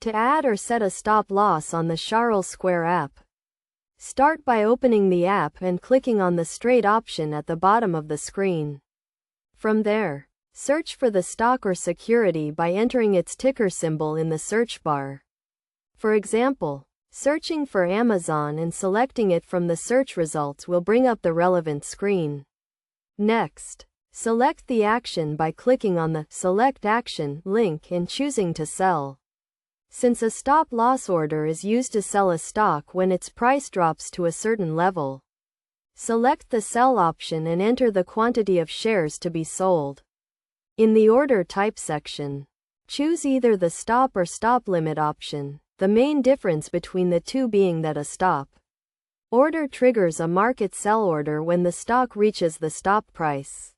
To add or set a stop loss on the Charles Schwab app, start by opening the app and clicking on the straight option at the bottom of the screen. From there, search for the stock or security by entering its ticker symbol in the search bar. For example, searching for Amazon and selecting it from the search results will bring up the relevant screen. Next, select the action by clicking on the Select Action link and choosing to sell. Since a stop-loss order is used to sell a stock when its price drops to a certain level, select the Sell option and enter the quantity of shares to be sold. In the Order Type section, choose either the Stop or Stop Limit option, the main difference between the two being that a stop order triggers a market sell order when the stock reaches the stop price,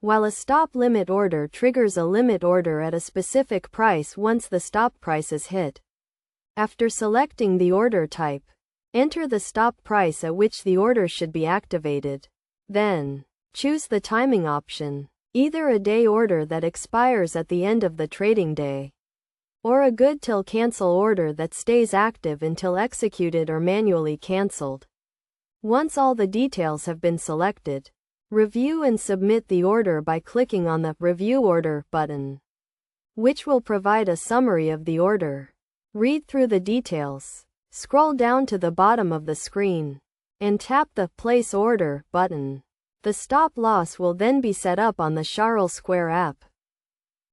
while a stop limit order triggers a limit order at a specific price once the stop price is hit. After selecting the order type, enter the stop price at which the order should be activated. Then, choose the timing option, either a day order that expires at the end of the trading day, or a good till cancel order that stays active until executed or manually canceled. Once all the details have been selected, review and submit the order by clicking on the Review Order button, which will provide a summary of the order. Read through the details, scroll down to the bottom of the screen, and tap the Place Order button. The stop loss will then be set up on the Charles Schwab app.